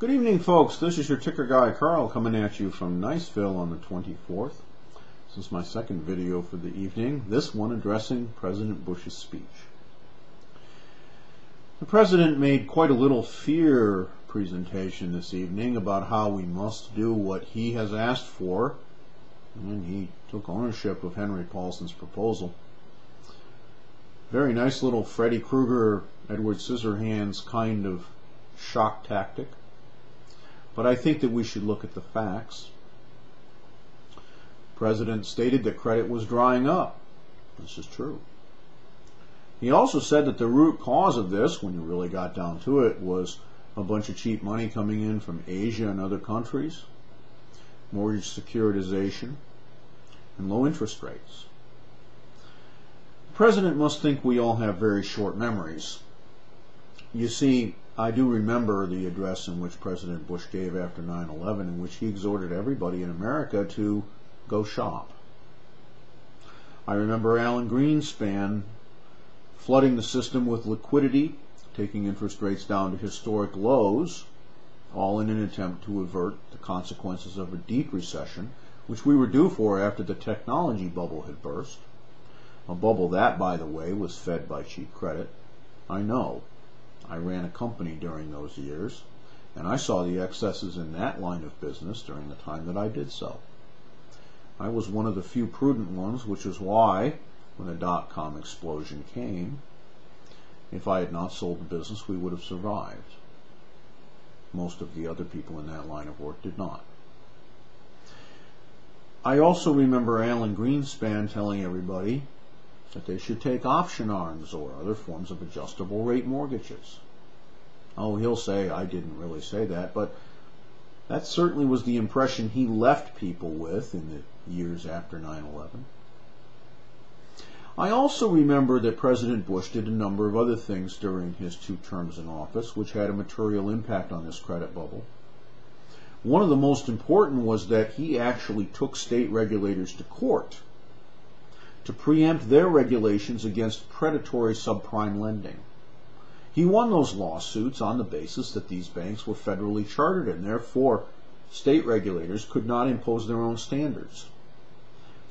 Good evening, folks. This is your ticker guy, Carl, coming at you from Niceville on the 24th. This is my second video for the evening, this one addressing President Bush's speech. The President made quite a little fear presentation this evening about how we must do what he has asked for, and he took ownership of Henry Paulson's proposal. Very nice little Freddy Krueger, Edward Scissorhands kind of shock tactic. But I think that we should look at the facts. The President stated that credit was drying up. This is true. He also said that the root cause of this, when you really got down to it, was a bunch of cheap money coming in from Asia and other countries, mortgage securitization, and low interest rates. The President must think we all have very short memories. You see, I do remember the address in which President Bush gave after 9/11, in which he exhorted everybody in America to go shop. I remember Alan Greenspan flooding the system with liquidity, taking interest rates down to historic lows, all in an attempt to avert the consequences of a deep recession, which we were due for after the technology bubble had burst. A bubble that, by the way, was fed by cheap credit. I know. I ran a company during those years, and I saw the excesses in that line of business during the time that I did so. I was one of the few prudent ones, which is why, when the dot-com explosion came, if I had not sold the business, we would have survived. Most of the other people in that line of work did not. I also remember Alan Greenspan telling everybody that they should take option arms or other forms of adjustable rate mortgages. Oh, he'll say, I didn't really say that, but that certainly was the impression he left people with in the years after 9/11. I also remember that President Bush did a number of other things during his 2 terms in office which had a material impact on this credit bubble. One of the most important was that he actually took state regulators to court to preempt their regulations against predatory subprime lending. He won those lawsuits on the basis that these banks were federally chartered and therefore state regulators could not impose their own standards.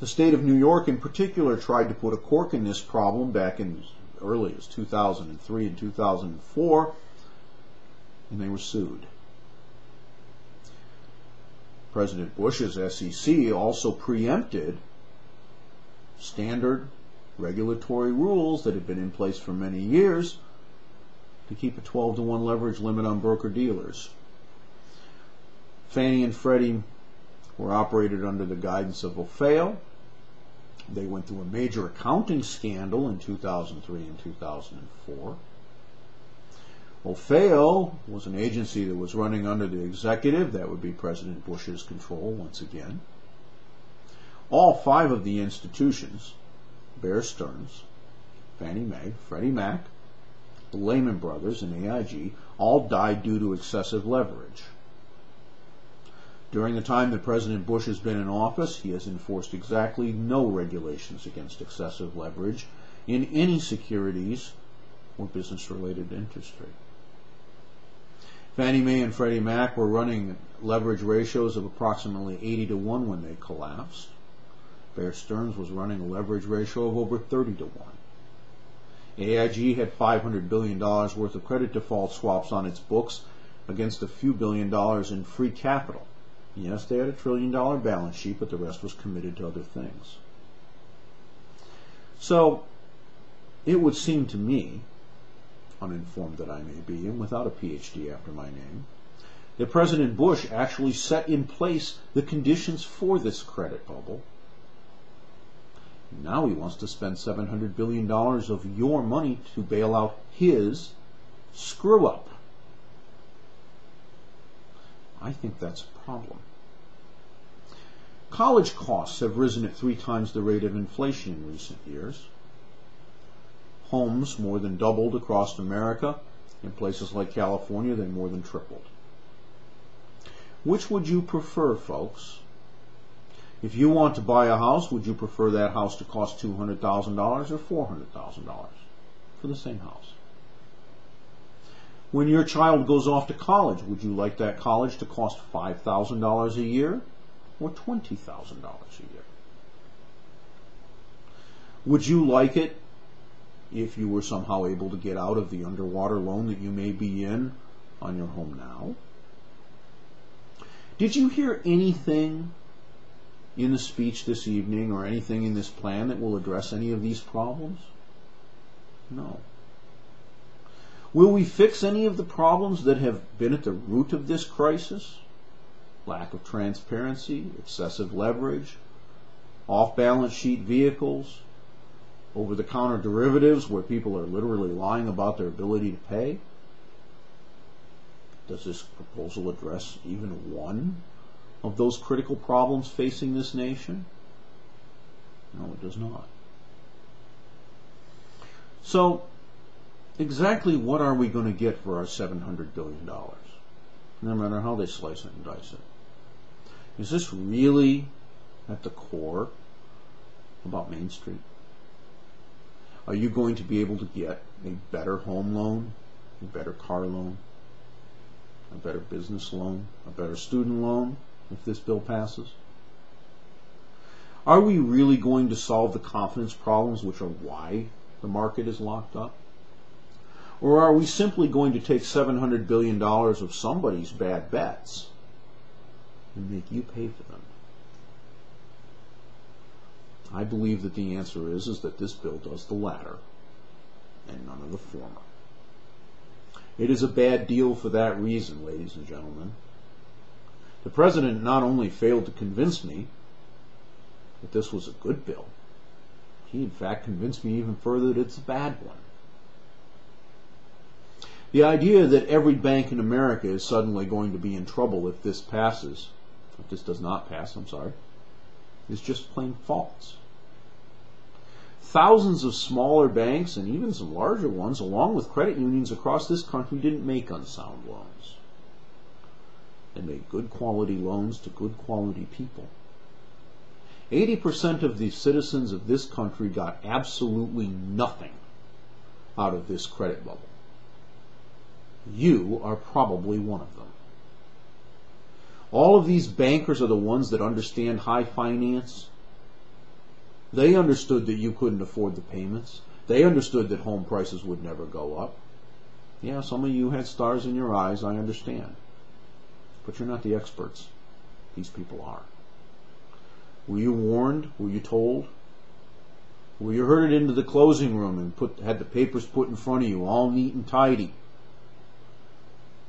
The state of New York in particular tried to put a cork in this problem back in as early as 2003 and 2004, and they were sued. President Bush's SEC also preempted standard regulatory rules that had been in place for many years to keep a 12-to-1 leverage limit on broker-dealers. Fannie and Freddie were operated under the guidance of OFEO. They went through a major accounting scandal in 2003 and 2004. OFEO was an agency that was running under the executive, that would be President Bush's control once again. All 5 of the institutions, Bear Stearns, Fannie Mae, Freddie Mac, the Lehman Brothers, and AIG, all died due to excessive leverage. During the time that President Bush has been in office, he has enforced exactly no regulations against excessive leverage in any securities or business-related industry. Fannie Mae and Freddie Mac were running leverage ratios of approximately 80-to-1 when they collapsed. Bear Stearns was running a leverage ratio of over 30-to-1. AIG had $500 billion worth of credit default swaps on its books against a few $1 billion in free capital. Yes, they had a $1 trillion balance sheet, but the rest was committed to other things. So, it would seem to me, uninformed that I may be, and without a PhD after my name, that President Bush actually set in place the conditions for this credit bubble. Now he wants to spend $700 billion of your money to bail out his screw-up. I think that's a problem. College costs have risen at 3 times the rate of inflation in recent years. Homes more than doubled across America. In places like California, they more than tripled. Which would you prefer, folks? If you want to buy a house, would you prefer that house to cost $200,000 or $400,000 for the same house? When your child goes off to college, would you like that college to cost $5,000 a year or $20,000 a year? Would you like it if you were somehow able to get out of the underwater loan that you may be in on your home now? Did you hear anything in the speech this evening or anything in this plan that will address any of these problems? No. Will we fix any of the problems that have been at the root of this crisis? Lack of transparency, excessive leverage, off-balance sheet vehicles, over-the-counter derivatives where people are literally lying about their ability to pay? Does this proposal address even one of those critical problems facing this nation? No, it does not. So, exactly what are we going to get for our $700 billion? No matter how they slice it and dice it. Is this really at the core about Main Street? Are you going to be able to get a better home loan, a better car loan, a better business loan, a better student loan if this bill passes? Are we really going to solve the confidence problems which are why the market is locked up? Or are we simply going to take $700 billion of somebody's bad bets and make you pay for them? I believe that the answer is that this bill does the latter and none of the former. It is a bad deal for that reason, ladies and gentlemen. The President not only failed to convince me that this was a good bill, he in fact convinced me even further that it's a bad one. The idea that every bank in America is suddenly going to be in trouble if this passes, if this does not pass, I'm sorry, is just plain false. Thousands of smaller banks and even some larger ones, along with credit unions across this country, didn't make unsound loans. They made good quality loans to good quality people. 80% of the citizens of this country got absolutely nothing out of this credit bubble. You are probably one of them. All of these bankers are the ones that understand high finance. They understood that you couldn't afford the payments. They understood that home prices would never go up. Yeah, some of you had stars in your eyes, I understand. But you're not the experts. These people are. Were you warned? Were you told? Were you herded into the closing room and had the papers put in front of you, all neat and tidy?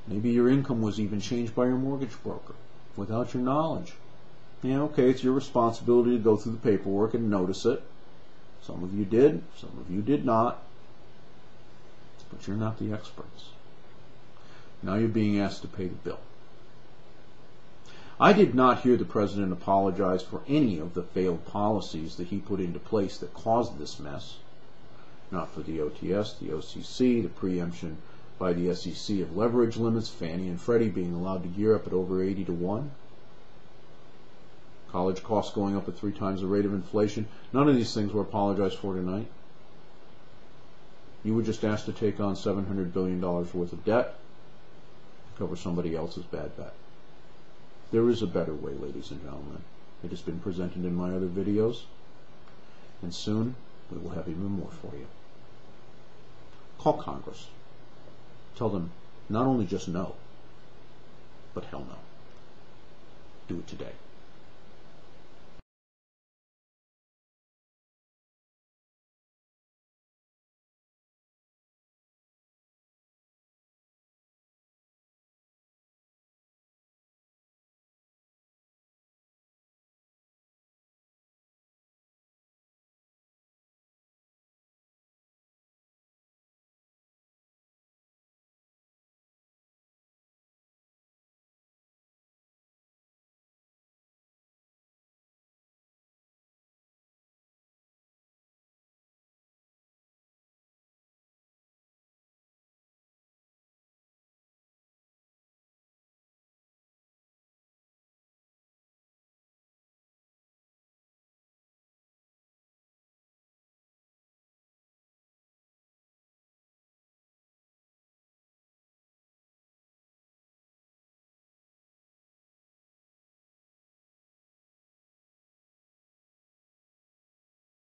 Maybe your income was even changed by your mortgage broker without your knowledge. Yeah, okay, it's your responsibility to go through the paperwork and notice it. Some of you did, some of you did not. But you're not the experts. Now you're being asked to pay the bill. I did not hear the President apologize for any of the failed policies that he put into place that caused this mess. Not for the OTS, the OCC, the preemption by the SEC of leverage limits, Fannie and Freddie being allowed to gear up at over 80 to 1. College costs going up at 3 times the rate of inflation. None of these things were apologized for tonight. You were just asked to take on $700 billion worth of debt to cover somebody else's bad bet. There is a better way, ladies and gentlemen. It has been presented in my other videos, and soon we will have even more for you. Call Congress. Tell them not only just no, but hell no. Do it today.